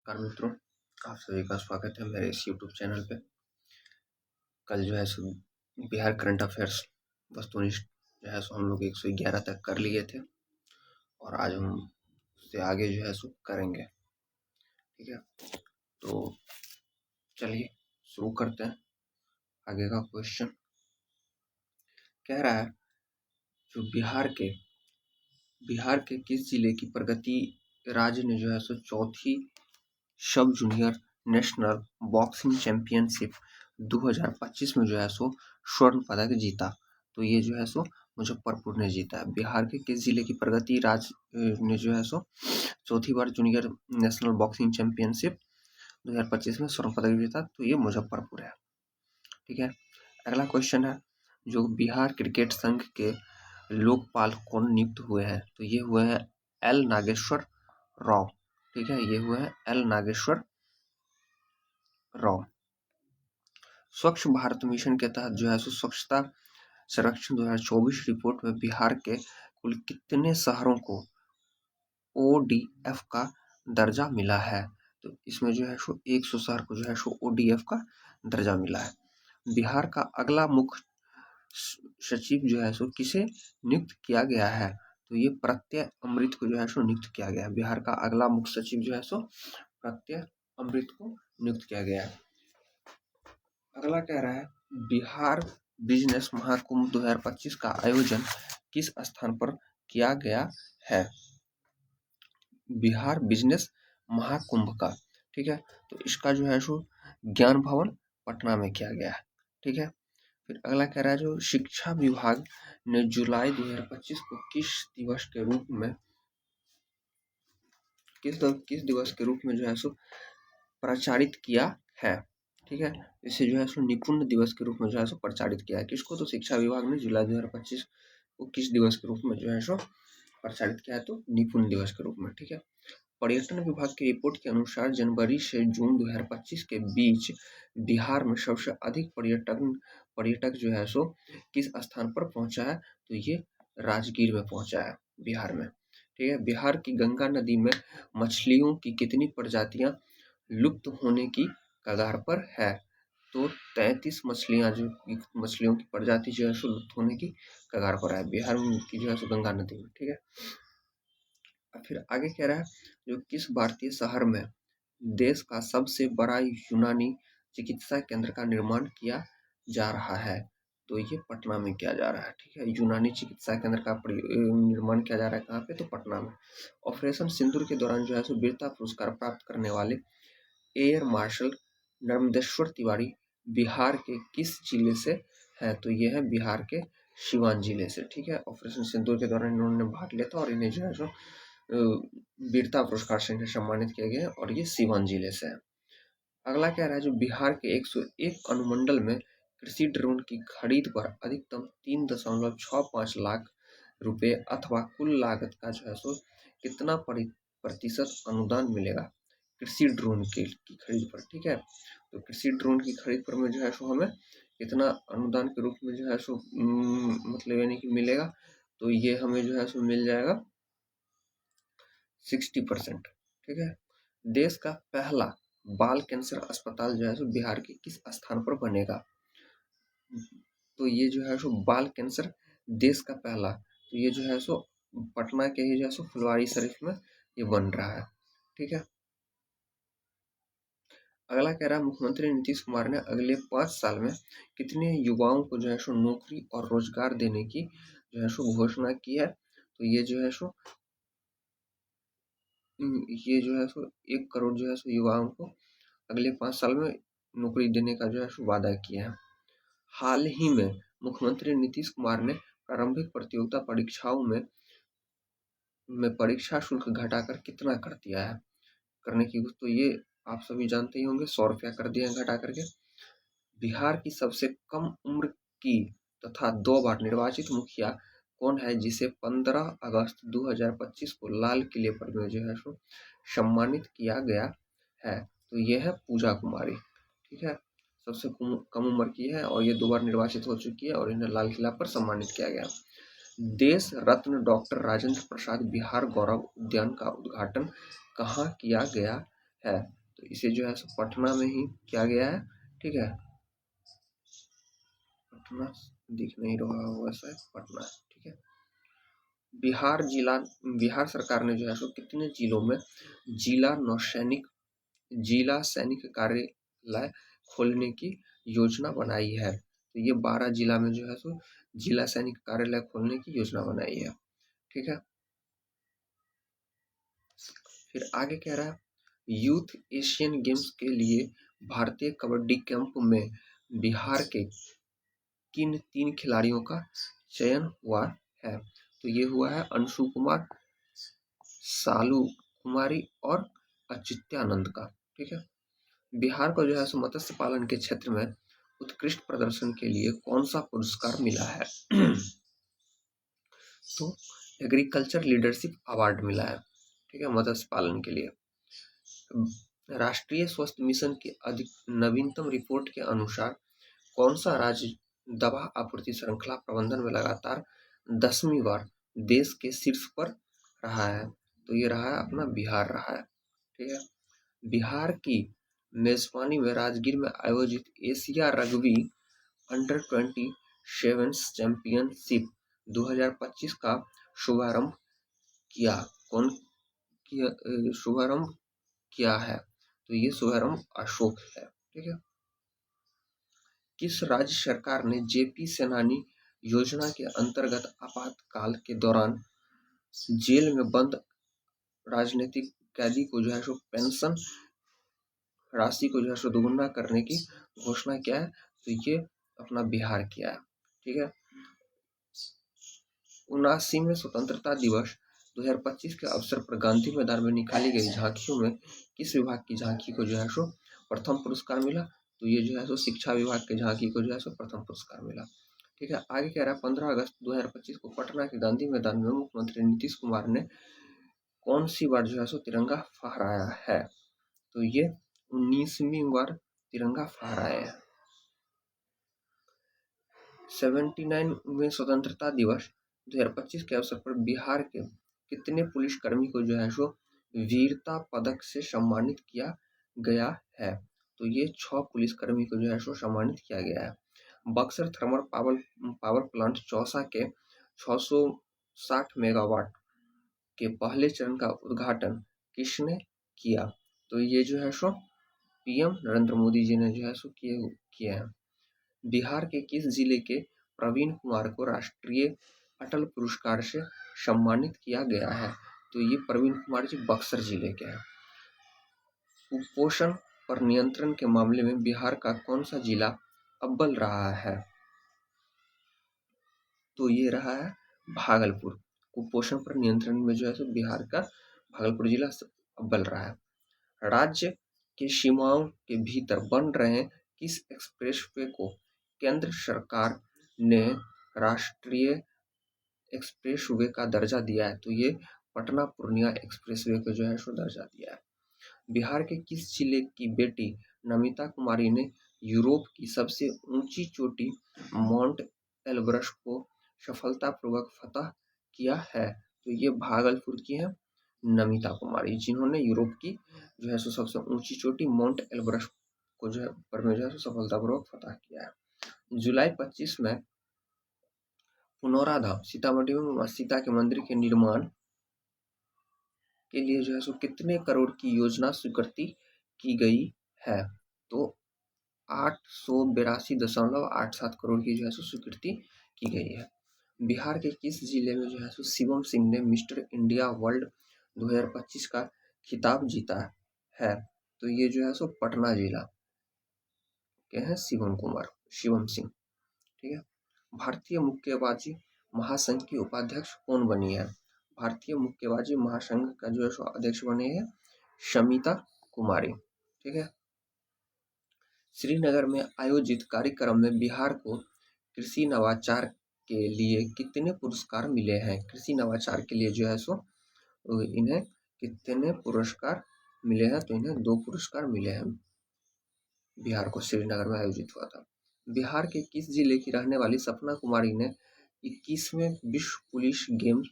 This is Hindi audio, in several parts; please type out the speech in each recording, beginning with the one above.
नमस्कार मित्रों, आप सभी का स्वागत है मेरे इस यूट्यूब चैनल पे। कल जो है सो बिहार करंट अफेयर्स वस्तुनिष्ठ जो है सो हम लोग 111 तक कर लिए थे और आज हम उससे आगे जो है सो करेंगे। ठीक है, तो चलिए शुरू करते हैं। आगे का क्वेश्चन कह रहा है, जो बिहार के किस जिले की प्रगति राज्य ने जो है सो चौथी सब जूनियर नेशनल बॉक्सिंग चैंपियनशिप 2025 में जो है सो स्वर्ण पदक जीता? तो ये जो है सो मुजफ्फरपुर ने जीता है। बिहार के किस जिले की प्रगति राज ने जो है सो चौथी बार जूनियर नेशनल बॉक्सिंग चैंपियनशिप 2025 में स्वर्ण पदक जीता? तो ये मुजफ्फरपुर है। ठीक है, अगला क्वेश्चन है, जो बिहार क्रिकेट संघ के लोकपाल कौन नियुक्त हुए हैं? तो ये हुए हैं एल नागेश्वर राव। ठीक है, ये हुए हैं एल नागेश्वर राव। स्वच्छ भारत मिशन के तहत जो है सो स्वच्छता सर्वेक्षण 2024 रिपोर्ट में बिहार के कुल कितने शहरों को ODF का दर्जा मिला है? तो इसमें जो है सो 100 शहर को जो है सो ODF का दर्जा मिला है। बिहार का अगला मुख्य सचिव जो है सो किसे नियुक्त किया गया है? तो ये प्रत्यय अमृत को जो है सो नियुक्त किया गया है। बिहार का अगला मुख्य सचिव जो है सो प्रत्यय अमृत को नियुक्त किया गया है। अगला कह रहा है, बिहार बिजनेस महाकुंभ 2025 का आयोजन किस स्थान पर किया गया है? बिहार बिजनेस महाकुंभ का, ठीक है, तो इसका जो है सो ज्ञान भवन पटना में किया गया है। ठीक है, फिर अगला कह रहा है, जो शिक्षा विभाग ने जुलाई 2025 को किस दिवस के रूप में जो है सो प्रचारित किया है? ठीक है, इसे जो है सो निपुण दिवस के रूप में जो है सो प्रचारित किया है। किसको? तो शिक्षा विभाग ने जुलाई 2025 को किस दिवस के रूप में जो है सो प्रचारित किया है? तो निपुण दिवस के रूप में। ठीक है, पर्यटन विभाग की रिपोर्ट के अनुसार जनवरी से जून 2025 के बीच बिहार में सबसे अधिक पर्यटक जो है सो किस स्थान पर पहुंचा है? तो ये राजगीर में पहुंचा है बिहार में। ठीक है, बिहार की गंगा नदी में मछलियों की कितनी प्रजातियां लुप्त होने की कगार पर है? तो 33 मछलियों की प्रजाति जो है सो लुप्त होने की कगार पर है बिहार की जो है सो गंगा नदी में। ठीक है, फिर आगे कह रहा है, जो किस भारतीय शहर में देश का सबसे बड़ा यूनानी चिकित्सा केंद्र का निर्माण किया जा रहा है? तो ये पटना में किया जा रहा है। ठीक है, यूनानी चिकित्सा केंद्र का निर्माण किया जा रहा है कहाँ पे? तो पटना में। ऑपरेशन सिंदूर के दौरान जो है सो वीरता पुरस्कार प्राप्त करने वाले एयर मार्शल नर्मदेश्वर तिवारी बिहार के किस जिले से है? तो ये है बिहार के सिवान जिले से। ठीक है, ऑपरेशन सिंदूर के दौरान इन्होंने भाग लिया था और इन्हें जो है सो वीरता पुरस्कार से इन्हें सम्मानित किया गया और ये सिवान जिले से है। अगला क्या रहा है, जो बिहार के 101 अनुमंडल में कृषि ड्रोन की खरीद पर अधिकतम 3.65 लाख रुपए अथवा कुल लागत का जो है सो कितना प्रतिशत अनुदान मिलेगा कृषि ड्रोन की खरीद पर? ठीक है, तो कृषि ड्रोन की खरीद पर में जो है सो हमें कितना अनुदान के रूप में जो है सो मतलब यानी कि मिलेगा? तो ये हमें जो है सो मिल जाएगा 60%। ठीक है, देश का पहला बाल कैंसर अस्पताल जो है सो बिहार के किस स्थान पर बनेगा? तो ये जो है सो बाल कैंसर देश का पहला, तो ये जो है सो पटना के ही जो है सो फुलवारी शरीफ में ये बन रहा है। ठीक है, अगला कह रहा है, मुख्यमंत्री नीतीश कुमार ने अगले 5 साल में कितने युवाओं को जो है सो नौकरी और रोजगार देने की जो है सो घोषणा की है? तो ये जो है सो 1 करोड़ जो है सो युवाओं को अगले 5 साल में नौकरी देने का जो है सो वादा किया है। हाल ही में मुख्यमंत्री नीतीश कुमार ने प्रारंभिक प्रतियोगिता परीक्षाओं में परीक्षा शुल्क घटाकर कितना कर दिया है करने की? तो ये आप सभी जानते ही होंगे, 100 रुपया कर दिया है घटा करके। बिहार की सबसे कम उम्र की तथा 2 बार निर्वाचित मुखिया कौन है, जिसे 15 अगस्त 2025 को लाल किले पर जो है सो सम्मानित किया गया है? तो ये है पूजा कुमारी। ठीक है, सबसे कम उम्र की है और ये 2 बार निर्वाचित हो चुकी है और इन्हें लाल किला पर सम्मानित किया गया। देश रत्न डॉक्टर राजेंद्र प्रसाद बिहार गौरव उद्यान का उद्घाटन कहाँ किया गया है, तो इसे जो है सो पटना में ही किया गया है। ठीक है, पटना दिख नहीं रहा होगा शायद, पटना है। ठीक है, बिहार सरकार ने जो है सो कितने जिलों में जिला सैनिक कार्यालय खोलने की योजना बनाई है? तो ये 12 जिला में जो है सो जिला सैनिक कार्यालय खोलने की योजना बनाई है। ठीक है, फिर आगे कह रहा है यूथ एशियन गेम्स के लिए भारतीय कबड्डी कैंप में बिहार के किन 3 खिलाड़ियों का चयन हुआ है? तो ये हुआ है अंशु कुमार, सालू कुमारी और अच्युत्यानंद का। ठीक है, बिहार को जो है सो मत्स्य पालन के क्षेत्र में उत्कृष्ट प्रदर्शन के लिए कौन सा पुरस्कार मिला है? तो एग्रीकल्चर लीडरशिप अवार्ड मिला है। ठीक है, मत्स्य पालन के लिए। राष्ट्रीय स्वास्थ्य मिशन की नवीनतम रिपोर्ट के अनुसार कौन सा राज्य दवा आपूर्ति श्रृंखला प्रबंधन में लगातार 10वीं बार देश के शीर्ष पर रहा है? तो ये रहा है अपना बिहार रहा है। ठीक है, बिहार की मेजबानी में राजगीर में आयोजित एशिया रग्बी अंडर-27 चैंपियनशिप 2025 का शुभारंभ किया है? तो ये शुभारंभ अशोक है। ठीक है, किस राज्य सरकार ने जेपी सेनानी योजना के अंतर्गत आपातकाल के दौरान जेल में बंद राजनीतिक कैदी को जो है सो पेंशन राशि को जो है सो दोगुना करने की घोषणा किया है? तो ये अपना बिहार किया है। ठीक है, 79वें स्वतंत्रता दिवस 2025 के अवसर पर गांधी मैदान में निकाली गई झांकियों में किस विभाग की झांकी को जो है सो प्रथम पुरस्कार मिला? तो ये जो है सो शिक्षा विभाग के झांकी को जो है सो प्रथम पुरस्कार मिला। ठीक है, आगे कह रहा है 15 अगस्त 2025 को पटना के गांधी मैदान में मुख्यमंत्री नीतीश कुमार ने कौन सी बार जो है सो तिरंगा फहराया है? तो ये 19वीं बार तिरंगा फहराया है। 79वें स्वतंत्रता दिवस 2025 के अवसर पर बिहार के कितने पुलिसकर्मी को जो है सो वीरता पदक से सम्मानित किया गया है? तो ये 6 पुलिसकर्मी को जो है सो सम्मानित किया गया है। Buxar thermal power plant Chausa के 660 मेगावाट के पहले चरण का उद्घाटन किसने किया? तो ये जो है सो पीएम नरेंद्र मोदी जी ने जो है सो किए हैं। बिहार के किस जिले के प्रवीण कुमार को राष्ट्रीय अटल पुरस्कार से सम्मानित किया गया है? तो ये प्रवीण कुमार जी बक्सर जिले के हैं। कुपोषण पर नियंत्रण के मामले में बिहार का कौन सा जिला अव्वल रहा है? तो ये रहा है भागलपुर। कुपोषण पर नियंत्रण में जो है सो बिहार का भागलपुर जिला अव्वल रहा है। राज्य की सीमाओं के भीतर बन रहे किस एक्सप्रेसवे को केंद्र सरकार ने राष्ट्रीय एक्सप्रेसवे का दर्जा दिया है? तो ये पटना पूर्णिया एक्सप्रेसवे को जो है सो दर्जा दिया है। बिहार के किस जिले की बेटी नमिता कुमारी ने यूरोप की सबसे ऊंची चोटी माउंट एल्ब्रस को सफलतापूर्वक फतह किया है? तो ये भागलपुर की है नमिता कुमारी, जिन्होंने यूरोप की जो है सो सबसे ऊंची चोटी माउंट एल्ब्रस को जो है पर में जो है सफलतापूर्वक फतह किया है। जुलाई 25 में पुनौरा धाम सीतामढ़ी में मां सीता के मंदिर के निर्माण के लिए जो है सो कितने करोड़ की योजना स्वीकृति की गई है? तो 882.87 करोड़ की जो है सो स्वीकृति की गई है। बिहार के किस जिले में जो है सो शिवम सिंह ने मिस्टर इंडिया वर्ल्ड 2025 का खिताब जीता है? तो ये जो है सो पटना जिला के हैं शिवम सिंह। ठीक है, भारतीय मुक्केबाजी महासंघ की उपाध्यक्ष कौन बनी है? भारतीय मुक्केबाजी महासंघ का जो है सो अध्यक्ष बने हैं शमिता कुमारी। ठीक है, श्रीनगर में आयोजित कार्यक्रम में बिहार को कृषि नवाचार के लिए कितने पुरस्कार मिले हैं? कृषि नवाचार के लिए जो है सो इन्हें कितने पुरस्कार मिले हैं? तो इन्हें 2 पुरस्कार मिले हैं। बिहार को श्रीनगर में आयोजित हुआ था। बिहार के किस जिले की रहने वाली सपना कुमारी ने 21वें विश्व पुलिस गेम्स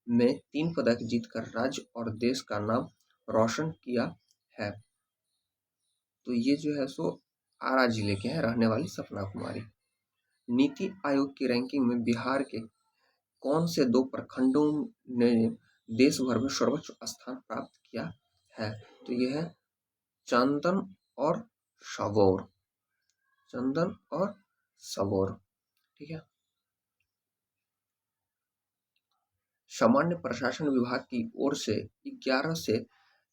में 3 पदक जीतकर राज्य और देश का नाम रोशन किया है? तो ये जो है सो आरा जिले के हैं रहने वाली सपना कुमारी। नीति आयोग की रैंकिंग में बिहार के कौन से 2 प्रखंडों ने देश भर में सर्वोच्च स्थान प्राप्त किया है? तो ये है चंदन और सबौर। चंदन और सबौर, ठीक है। सामान्य प्रशासन विभाग की ओर से 11 से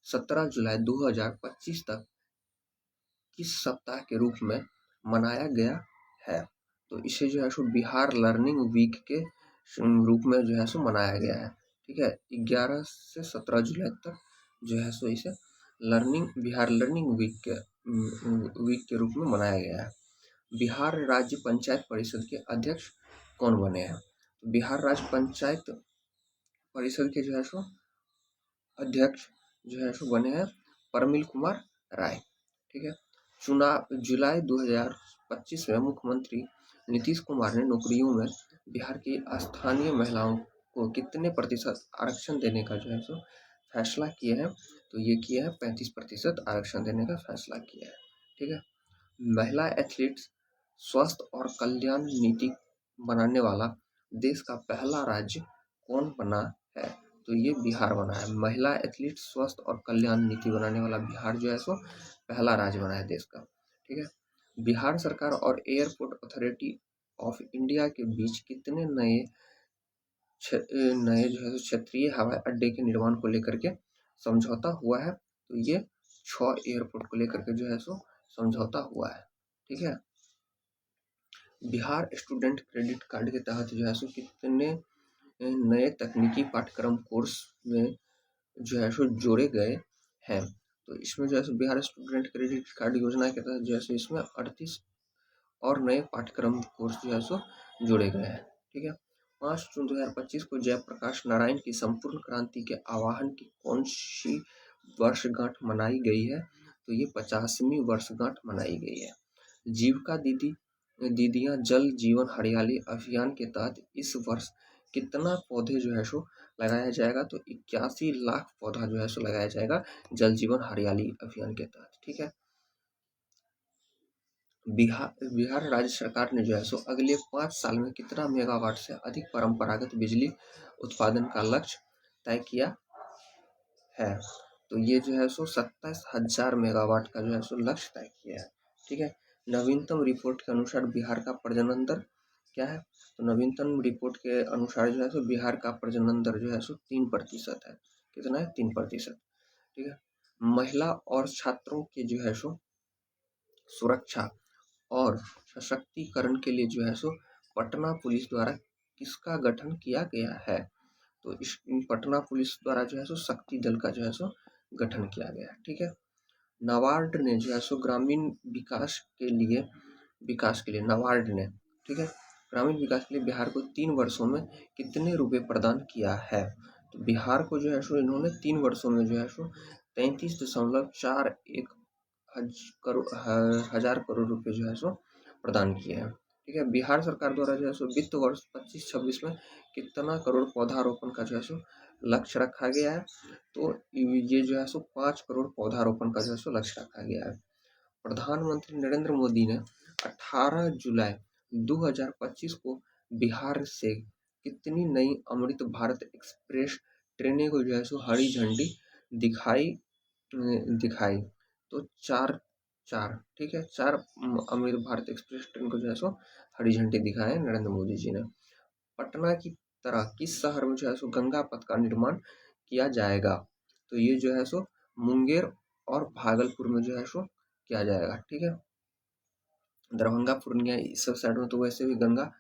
17 जुलाई 2025 तक किस सप्ताह के रूप में मनाया गया है? तो इसे जो है सो बिहार लर्निंग वीक के रूप में जो है सो मनाया गया है, ठीक है। 11 से 17 जुलाई तक जो है सो इसे बिहार लर्निंग वीक के रूप में मनाया गया है। बिहार राज्य पंचायत परिषद के अध्यक्ष कौन बने हैं? तो बिहार राज्य पंचायत परिषद के जो है सो अध्यक्ष जो है सो बने हैं परमिल कुमार राय, ठीक है। चुनाव जुलाई 2025 में मुख्यमंत्री नीतीश कुमार ने नौकरियों में बिहार की स्थानीय महिलाओं को कितने प्रतिशत आरक्षण देने का जो है सो फैसला किया है? तो ये किया है 35% आरक्षण देने का फैसला किया है, ठीक है। महिला एथलीट्स स्वास्थ्य और कल्याण नीति बनाने वाला देश का पहला राज्य कौन बना है? तो ये बिहार बना है। महिला एथलीट स्वास्थ्य और कल्याण नीति बनाने वाला बिहार जो है सो पहला राज्य बना है देश का, ठीक है। बिहार सरकार और एयरपोर्ट अथॉरिटी ऑफ इंडिया के बीच कितने नए जो है क्षेत्रीय हवाई अड्डे के निर्माण को लेकर के समझौता हुआ है? तो ये 6 एयरपोर्ट को लेकर के जो है सो समझौता हुआ है, ठीक है। बिहार स्टूडेंट क्रेडिट कार्ड के तहत जो है सो कितने नए तकनीकी पाठ्यक्रम कोर्स में जो है सो जोड़े गए हैं? तो इसमें जो है सो बिहार स्टूडेंट क्रेडिट कार्ड योजना के तहत जो है सो इसमें 38 और नए पाठ्यक्रम कोर्स जो है सो जोड़े गए हैं, ठीक है। 5 जून 2025 को जयप्रकाश नारायण की संपूर्ण क्रांति के आह्वान की कौन सी वर्षगांठ मनाई गई है? तो ये 50वीं वर्षगांठ मनाई गई है। जीविका दीदियां जल जीवन हरियाली अभियान के तहत इस वर्ष कितना पौधे जो है सो लगाया जाएगा? तो 81 लाख पौधा जो है सो लगाया जाएगा जल जीवन हरियाली अभियान के तहत, ठीक है। बिहार राज्य सरकार ने जो है सो अगले 5 साल में कितना मेगावाट से अधिक परंपरागत बिजली उत्पादन का लक्ष्य तय किया है? तो ये जो है सो 27,000 मेगावाट का जो है सो लक्ष्य तय किया है, ठीक है। नवीनतम रिपोर्ट के अनुसार बिहार का प्रजनन दर क्या है? तो नवीनतम रिपोर्ट के अनुसार जो है सो बिहार का प्रजनन दर जो है सो 3% है। कितना है? 3%, ठीक है। महिला और छात्रों के जो है सो सुरक्षा और सशक्तिकरण के लिए जो है सो पटना पुलिस द्वारा किसका गठन किया गया है? तो इस पटना पुलिस द्वारा जो है सो शक्ति दल का जो है सो गठन किया गया है, ठीक है। नाबार्ड ने जो है सो ग्रामीण विकास के लिए नाबार्ड ने, ठीक है, ग्रामीण विकास के लिए बिहार को 3 वर्षों में कितने रुपए प्रदान किया है? तो बिहार को जो है सो इन्होंने 3 वर्षों में जो है सो 33.41 हजार करोड़ रुपए जो है सो प्रदान किए हैं, ठीक है। बिहार सरकार द्वारा जो है सो वित्त वर्ष 25-26 में कितना करोड़ पौधारोपण का जो है सो लक्ष्य रखा गया है? तो ये जो है सो 5 करोड़ पौधारोपण का जो है सो लक्ष्य रखा गया है। प्रधानमंत्री नरेंद्र मोदी ने 18 जुलाई 2025 को बिहार से कितनी नई अमृत भारत एक्सप्रेस ट्रेनें को जो है सो हरी झंडी दिखाई? तो 4, ठीक है, 4 अमृत भारत एक्सप्रेस ट्रेन को जो है सो हरी झंडी दिखाए नरेंद्र मोदी जी ने। पटना की तरह किस शहर में जो है सो गंगा पथ का निर्माण किया जाएगा? तो ये जो है सो मुंगेर और भागलपुर में जो है सो किया जाएगा, ठीक है। दरभंगा पूर्णिया इस सब साइड में तो वैसे भी गंगा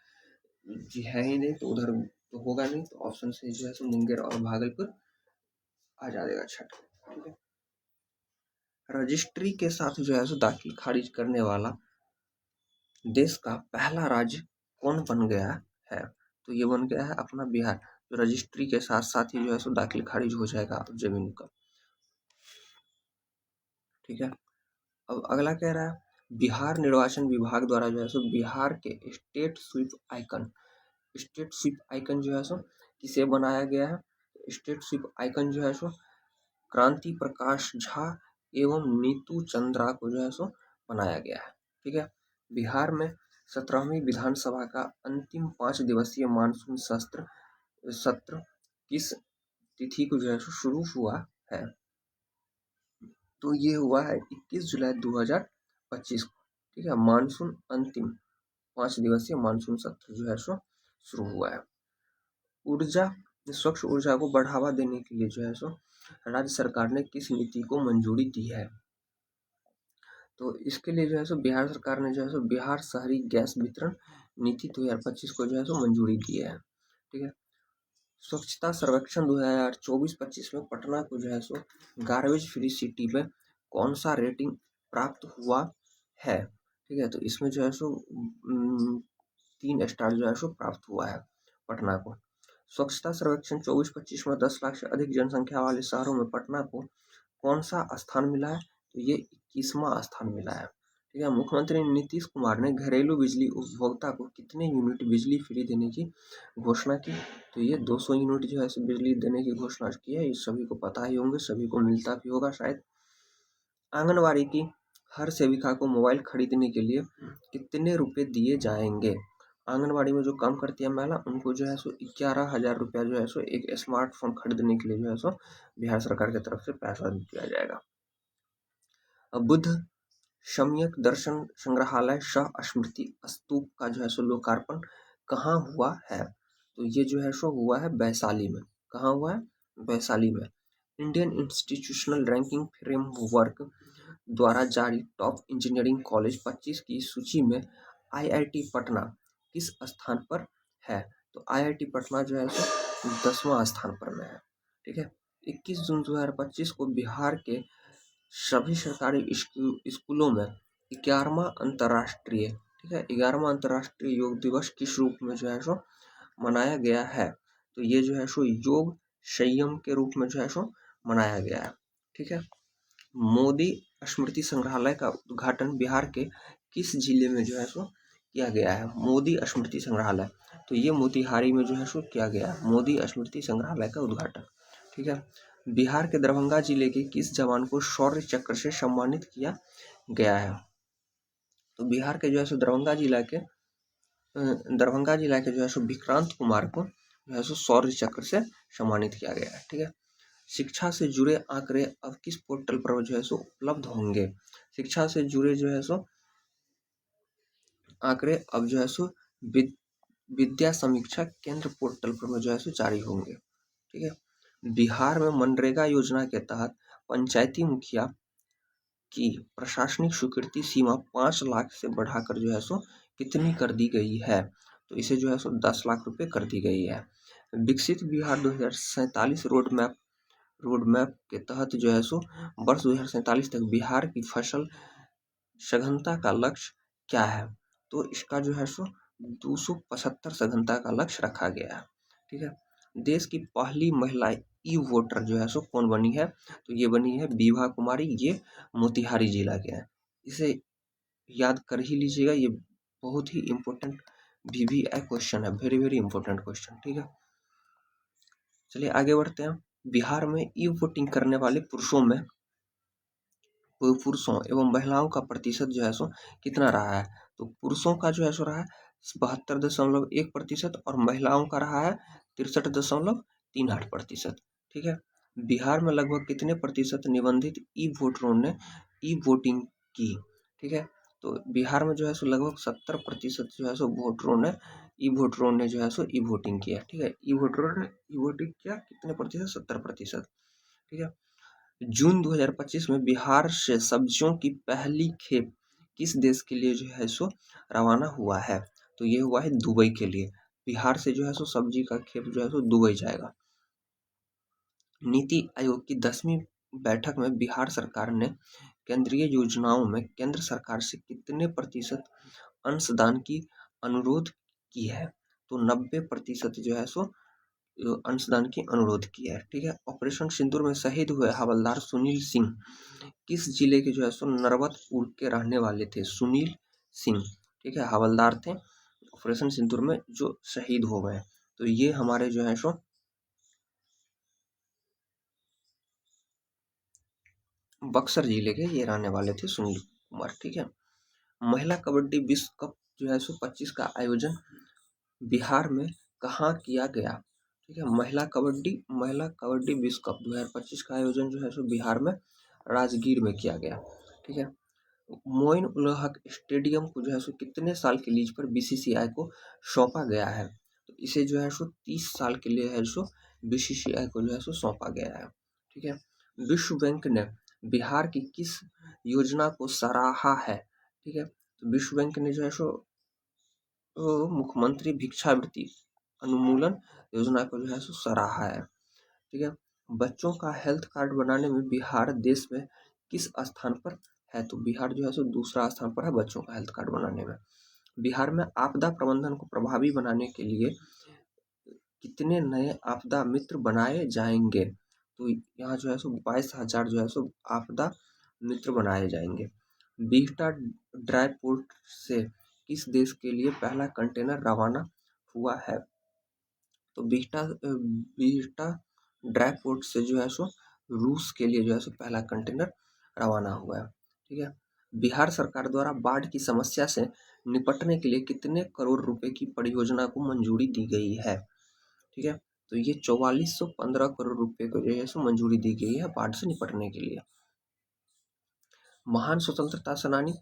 जी है ही नहीं, तो उधर तो होगा नहीं, तो ऑप्शन से जो है सो मुंगेर और भागलपुर आ जाएगा, छठ, ठीक है। रजिस्ट्री के साथ जो है सो दाखिल खारिज करने वाला देश का पहला राज्य कौन बन गया है? तो ये बन गया है अपना बिहार, जो रजिस्ट्री के साथ साथ ही जो है सो दाखिल खारिज हो जाएगा जमीन का, ठीक है। अब अगला कह रहा है बिहार निर्वाचन विभाग द्वारा जो है सो बिहार के स्टेट स्वीप आइकन जो है सो किसे बनाया गया है? स्टेट स्वीप आइकन जो है सो क्रांति प्रकाश झा एवं नीतू चंद्रा को जो है सो बनाया गया है। ठीक है। बिहार में 17वीं विधानसभा का अंतिम 5 दिवसीय मानसून सत्र किस तिथि को जो है सो शुरू हुआ है? तो ये हुआ है 21 जुलाई 2025 को। ठीक है। मानसून अंतिम 5 दिवसीय मानसून सत्र जो है सो शुरू हुआ है। ऊर्जा स्वच्छ ऊर्जा को बढ़ावा देने के लिए जो है सो राज्य सरकार ने किस नीति को मंजूरी दी है? तो इसके लिए जो है सो बिहार सरकार ने जो है सो बिहार शहरी गैस वितरण नीति 2025 को जो है सो मंजूरी दी है। ठीक है। स्वच्छता सर्वेक्षण 2024-25 में पटना को जो है सो गार्बेज फ्री सिटी में कौन सा रेटिंग प्राप्त हुआ है? ठीक है। तो इसमें जो है सो 3 स्टार जो है सो प्राप्त हुआ है पटना को। स्वच्छता सर्वेक्षण 24-25 में 10 लाख से अधिक जनसंख्या वाले शहरों में पटना को कौन सा स्थान मिला है? तो ये 21वां स्थान मिला है। ठीक है। मुख्यमंत्री नीतीश कुमार ने घरेलू बिजली उपभोक्ता को कितने यूनिट बिजली फ्री देने की घोषणा की? तो ये 200 यूनिट जो है बिजली देने की घोषणा की है। ये सभी को पता ही होंगे, सभी को मिलता भी होगा शायद। आंगनबाड़ी की हर सेविका को मोबाइल खरीदने के लिए कितने रुपए दिए जाएंगे? आंगनबाड़ी में जो काम करती है महिला, उनको जो है सो 11,000 रुपया जो है सो एक स्मार्टफोन खरीदने के लिए जो है सो बिहार सरकार की तरफ से पैसा दिया जाएगा। बुद्ध सम्यक दर्शन संग्रहालय सह स्मृति स्तूप का जो है सो लोकार्पण कहाँ हुआ है? तो ये जो है सो हुआ है वैशाली में। कहाँ हुआ है? वैशाली में। इंडियन इंस्टीट्यूशनल रैंकिंग फ्रेमवर्क द्वारा जारी टॉप इंजीनियरिंग कॉलेज 25 की सूची में आईआईटी पटना किस स्थान पर है? तो आईआईटी पटना जो है सो 10वां स्थान पर में है। ठीक है। 21 जून 2025 को बिहार के सभी सरकारी स्कूलों में 11वां अंतर्राष्ट्रीय, ठीक है, 11वां अंतर्राष्ट्रीय योग दिवस किस रूप में जो है सो मनाया गया है? तो ये जो है सो योग संयम के रूप में जो है सो मनाया गया है। ठीक है। मोदी स्मृति संग्रहालय का उद्घाटन बिहार के किस जिले में जो है सो किया गया है? मोदी स्मृति संग्रहालय, तो ये मोतिहारी में जो है सो किया गया है मोदी स्मृति संग्रहालय का उद्घाटन। ठीक है। बिहार के दरभंगा जिले के किस जवान को शौर्य चक्र से सम्मानित किया गया है? तो बिहार के जो है सो दरभंगा जिला के जो है सो विक्रांत कुमार को जो है सो शौर्य चक्र से सम्मानित किया गया है। ठीक है। शिक्षा से जुड़े आंकड़े अब किस पोर्टल पर जो है सो उपलब्ध होंगे? शिक्षा से जुड़े जो है सो आंकड़े अब जो है सो विद्या समीक्षा केंद्र पोर्टल पर जो है सो जारी होंगे। ठीक है। बिहार में मनरेगा योजना के तहत पंचायती मुखिया की प्रशासनिक स्वीकृति सीमा 5 लाख से बढ़ाकर जो है सो कितनी कर दी गई है? तो इसे जो है सो 10 लाख रुपए कर दी गई है। विकसित बिहार 2047 रोड मैप के तहत जो है सो वर्ष 2047 तक बिहार की फसल सघनता का लक्ष्य क्या है? तो इसका जो है सो 275 सघनता का लक्ष्य रखा गया है। ठीक है। देश की पहली महिला ई वोटर जो है सो कौन बनी है? तो ये बनी है विभा कुमारी। ये मोतिहारी जिला के हैं। इसे याद कर ही लीजिएगा, ये बहुत ही इम्पोर्टेंट VVI क्वेश्चन है, वेरी वेरी इंपॉर्टेंट क्वेश्चन। ठीक है। चलिए आगे बढ़ते हैं। बिहार में ई वोटिंग करने वाले पुरुषों एवं महिलाओं का प्रतिशत जो है सो कितना रहा है? तो पुरुषों का जो है सो रहा है 72.1% और महिलाओं का रहा है 63.38%। ठीक है। बिहार में लगभग कितने प्रतिशत निबंधित ई वोटरों ने ई वोटिंग की? ठीक है। तो बिहार में जो है सो लगभग 70% जो है सो वोटरों ने जो है सो ई वोटिंग किया। ठीक है। ई वोटरों ने ई वोटिंग किया कितने प्रतिशत? 70%। ठीक है। जून 2025 में बिहार से सब्जियों की पहली खेप किस देश के लिए जो है सो रवाना हुआ है? तो ये हुआ है दुबई के लिए। बिहार से जो है सो सब्जी का खेप जो है सो दुबई जाएगा। नीति आयोग की 10वीं बैठक में बिहार सरकार ने केंद्रीय योजनाओं में केंद्र सरकार से कितने प्रतिशत अंशदान की अनुरोध की है? तो 90% जो है सो अंशदान की अनुरोध किया है। ठीक है। ऑपरेशन सिंदूर में शहीद हुए हवलदार सुनील सिंह किस जिले के जो है सो नरवतपुर के रहने वाले थे? सुनील सिंह, ठीक है, हवलदार थे ऑपरेशन सिंदूर में जो शहीद हो गए। तो ये हमारे जो है सो बक्सर जिले के ये रहने वाले थे सुनील कुमार। ठीक है। महिला कबड्डी विश्व कप जो है सो 25 का आयोजन बिहार में कहाँ किया गया? ठीक है। महिला कबड्डी विश्व कप 2025 का आयोजन जो है सो बिहार में राजगीर में किया गया। ठीक है। मोइन उल हक स्टेडियम को जो है सो कितने साल की लीज पर बीसीसीआई को सौंपा गया है? तो इसे जो है सो 30 साल के लिए है सो बीसीसीआई को जो है सो सौंपा गया है। ठीक है। विश्व बैंक ने बिहार की किस योजना को सराहा है? ठीक है। तो विश्व बैंक ने जो है सो मुख्यमंत्री भिक्षावृत्ति अनुमूलन योजना को जो है सो सराहा है। ठीक है। बच्चों का हेल्थ कार्ड बनाने में बिहार देश में किस स्थान पर है? तो बिहार जो है सो दूसरा स्थान पर है बच्चों का हेल्थ कार्ड बनाने में। बिहार में आपदा प्रबंधन को प्रभावी बनाने के लिए कितने नए आपदा मित्र बनाए जाएंगे? तो यहाँ जो है सो 22,000 जो है सो आपदा मित्र बनाए जाएंगे। बिहटा ड्राई पोर्ट से किस देश के लिए पहला कंटेनर रवाना हुआ है? तो बिहटा ड्राई पोर्ट से जो है सो रूस के लिए जो है सो पहला कंटेनर रवाना हुआ है। ठीक है। बिहार सरकार द्वारा बाढ़ की समस्या से निपटने के लिए कितने करोड़ रुपए की परियोजना को मंजूरी दी गई है? ठीक है। तो ये 4415 करोड़ रुपए को जो है सो मंजूरी दी गई है बाढ़ से निपटने के लिए। महान स्वतंत्रता सेनानी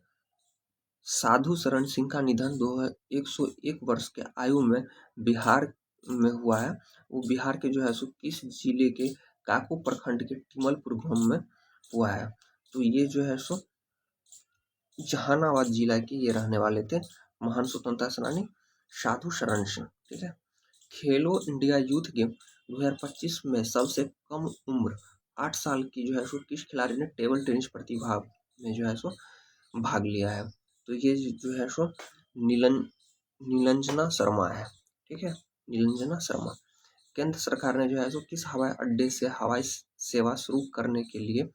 साधु शरण सिंह का निधन 101 वर्ष के आयु में बिहार में हुआ है। वो बिहार के जो है सो किस जिले के काको प्रखंड के टिमलपुर गांव में हुआ है? तो ये जो है सो जहानाबाद जिला के ये रहने वाले थे महान स्वतंत्रता सेनानी साधु शरण सिंह। ठीक है। खेलो इंडिया यूथ गेम 2025 में सबसे कम उम्र 8 साल की जो है सो किस खिलाड़ी ने टेबल टेनिस प्रतिभा में जो है सो भाग लिया है? तो ये जो है सो नीलंजना शर्मा है। ठीक है। नीलंजना शर्मा। केंद्र सरकार ने जो है सो किस हवाई अड्डे से हवाई सेवा शुरू करने के लिए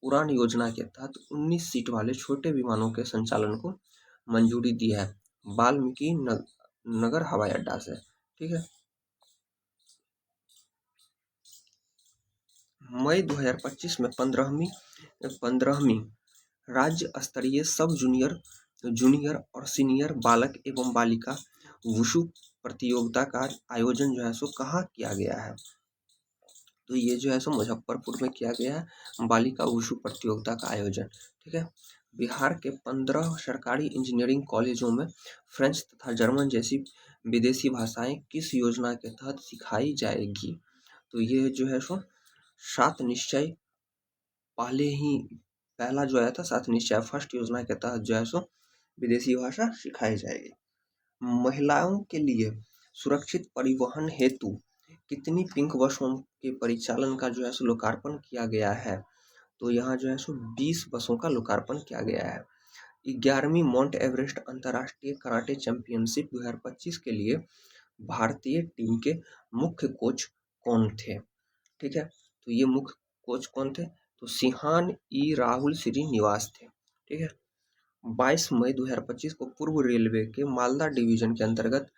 उड़ान योजना के तहत 19 सीट वाले छोटे विमानों के संचालन को मंजूरी दी है? वाल्मीकि नगर हवाई अड्डा से। ठीक है। मई 2025 में 15वीं राज्य स्तरीय सब जूनियर और सीनियर बालक एवं बालिका वुशु प्रतियोगिता का आयोजन जो है सो कहाँ किया गया है? तो ये जो है सो मुजफ्फरपुर में किया गया है बालिका वुशु प्रतियोगिता का आयोजन। ठीक है। बिहार के 15 सरकारी इंजीनियरिंग कॉलेजों में फ्रेंच तथा जर्मन जैसी विदेशी भाषाएं किस योजना के तहत सिखाई जाएगी? तो ये जो है सो सात निश्चय पहला जो आया था सात निश्चय फर्स्ट योजना के तहत जो है सो विदेशी भाषा सिखाई जाएगी। महिलाओं के लिए सुरक्षित परिवहन हेतु कितनी पिंक बसों के परिचालन का जो है सो लोकार्पण किया गया है? तो यहाँ जो है सो 20 बसों का लोकार्पण किया गया है। 11वीं माउंट एवरेस्ट अंतर्राष्ट्रीय कराटे चैंपियनशिप 2025 के लिए भारतीय टीम के मुख्य कोच कौन थे? ठीक है। तो ये मुख्य कोच कौन थे? तो सिहान ई राहुल श्रीनिवास थे। ठीक है। 22 मई 2025 को पूर्व रेलवे के मालदा डिवीजन के अंतर्गत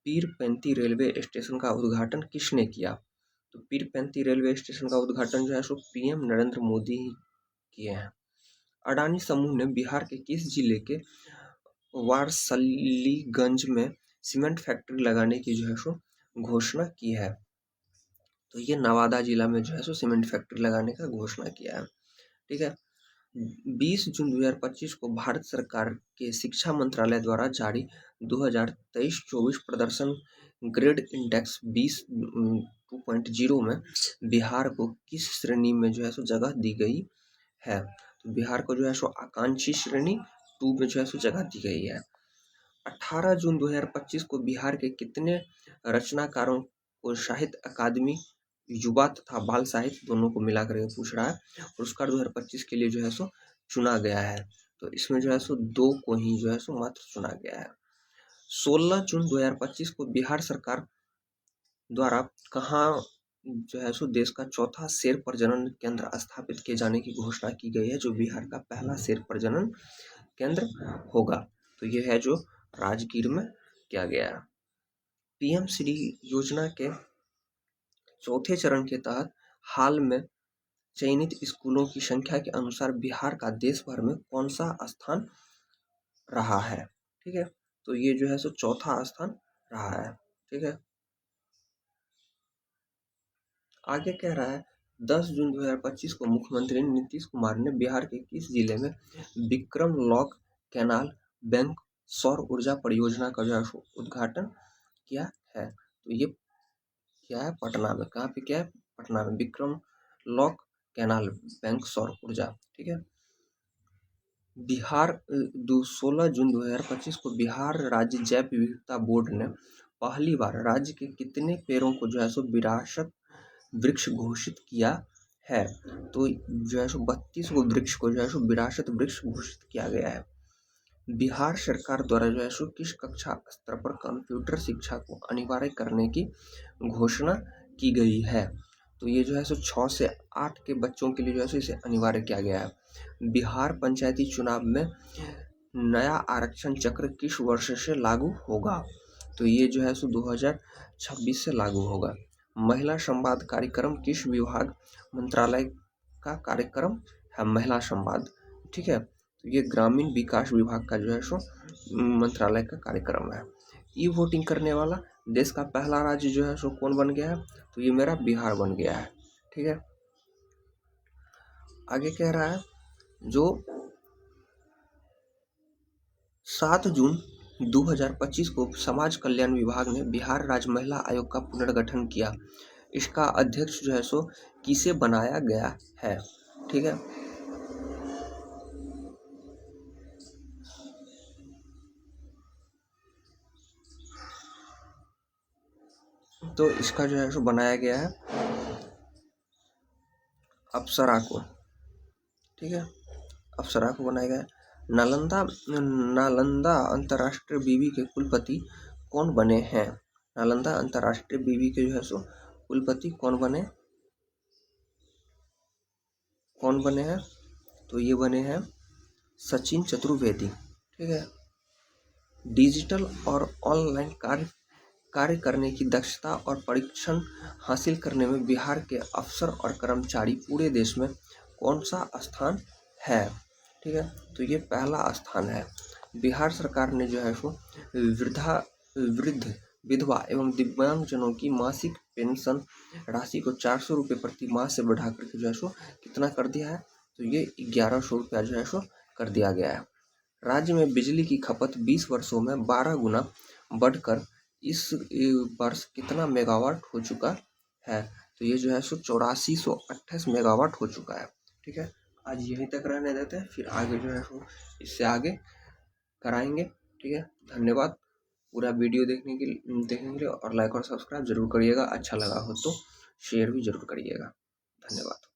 पीरपैंती रेलवे स्टेशन का उद्घाटन किसने किया? तो पीरपैंती रेलवे स्टेशन का उद्घाटन जो है सो पीएम नरेंद्र मोदी ही किए हैं। अडानी समूह ने बिहार के किस जिले के वारसलीगंज में सीमेंट फैक्ट्री लगाने की जो है सो घोषणा की है? तो ये नवादा जिला में जो है सो सीमेंट फैक्ट्री लगाने का घोषणा किया है। ठीक है। 20 जून 2025 को भारत सरकार के शिक्षा मंत्रालय द्वारा जारी 2023-24 प्रदर्शन ग्रेड इंडेक्स 2.0 में बिहार को किस श्रेणी में जो है सो जगह दी गई है? तो बिहार को जो है सो आकांक्षी श्रेणी 2 में जो है सो जगह दी गई है। 18 जून 2025 को बिहार के कितने रचनाकारों को साहित्य अकादमी युवा तथा बाल साहित्य दोनों को मिला करके पूछ रहा है पुरस्कार 2025 के लिए जो है सो चुना गया है? तो इसमें जो है सो 2 को ही जो है सो मात्र चुना गया है। 16 जून 2025 को बिहार सरकार द्वारा कहाँ जो है सो देश का चौथा शेर प्रजनन केंद्र स्थापित किए जाने की घोषणा की गई है, जो बिहार का पहला शेर प्रजनन केंद्र होगा? तो ये है जो राजगीर में किया गया है। पीएम श्री योजना के चौथे चरण के तहत हाल में चयनित स्कूलों की संख्या के अनुसार बिहार का देश भर में कौन सा स्थान रहा है। ठीक है, तो ये जो है सो चौथा स्थान रहा है। ठीक है, आगे कह रहा है 10 जून 2025 को मुख्यमंत्री नीतीश कुमार ने बिहार के किस जिले में विक्रम लॉक कैनाल बैंक सौर ऊर्जा परियोजना का जो है उद्घाटन किया है। तो ये क्या है, पटना में। कहाँ पे क्या है, पटना में विक्रम लॉक कैनाल बैंक सौर ऊर्जा। ठीक है, बिहार 16 जून 2025 को बिहार राज्य जैव विविधता बोर्ड ने पहली बार राज्य के कितने पेड़ों को जो है सो विरासत वृक्ष घोषित किया है। तो जो है सो 32 को वृक्ष को जो है सो विरासत वृक्ष घोषित किया गया है। बिहार सरकार द्वारा जो है सो किस कक्षा स्तर पर कंप्यूटर शिक्षा को अनिवार्य करने की घोषणा की गई है। तो ये जो है सो 6 से 8 के बच्चों के लिए जो है सो इसे अनिवार्य किया गया है। बिहार पंचायती चुनाव में नया आरक्षण चक्र किस वर्ष से लागू होगा। तो ये जो है सो 2026 से लागू होगा। महिला संवाद कार्यक्रम किस विभाग मंत्रालय का कार्यक्रम है, महिला संवाद। ठीक है, तो ये ग्रामीण विकास विभाग का जो है सो मंत्रालय का कार्यक्रम है। ई वोटिंग करने वाला देश का पहला राज्य जो है सो कौन बन गया है, तो ये मेरा बिहार बन गया है। ठीक है, आगे कह रहा है जो 7 जून 2025 को समाज कल्याण विभाग ने बिहार राज्य महिला आयोग का पुनर्गठन किया। इसका अध्यक्ष जो है सो किसे बनाया गया है। ठीक है, तो इसका जो है सो बनाया गया है अप्सरा को। ठीक है, अप्सरा को बनाया गया है। नालंदा अंतर्राष्ट्रीय बीवी के कुलपति कौन बने हैं। नालंदा अंतर्राष्ट्रीय बीवी के जो है सो कुलपति कौन बने हैं, तो ये बने हैं सचिन चतुर्वेदी। ठीक है, डिजिटल और ऑनलाइन कार्य करने की दक्षता और प्रशिक्षण हासिल करने में बिहार के अफसर और कर्मचारी पूरे देश में कौन सा स्थान है। ठीक है, तो ये पहला स्थान है। बिहार सरकार ने जो है सो वृद्ध विधवा एवं दिव्यांगजनों की मासिक पेंशन राशि को 400 रुपये प्रति माह से बढ़ाकर के जो है सो कितना कर दिया है, तो ये 1100 रुपया जो है सो कर दिया गया है। राज्य में बिजली की खपत 20 वर्षों में 12 गुना बढ़कर इस वर्ष कितना मेगावाट हो चुका है। तो ये जो है सो 8428 मेगावाट हो चुका है। ठीक है, आज यहीं तक रहने देते हैं, फिर आगे जो है सो इससे आगे कराएंगे। ठीक है, धन्यवाद पूरा वीडियो देखने के लिए और लाइक और सब्सक्राइब जरूर करिएगा। अच्छा लगा हो तो शेयर भी जरूर करिएगा। धन्यवाद।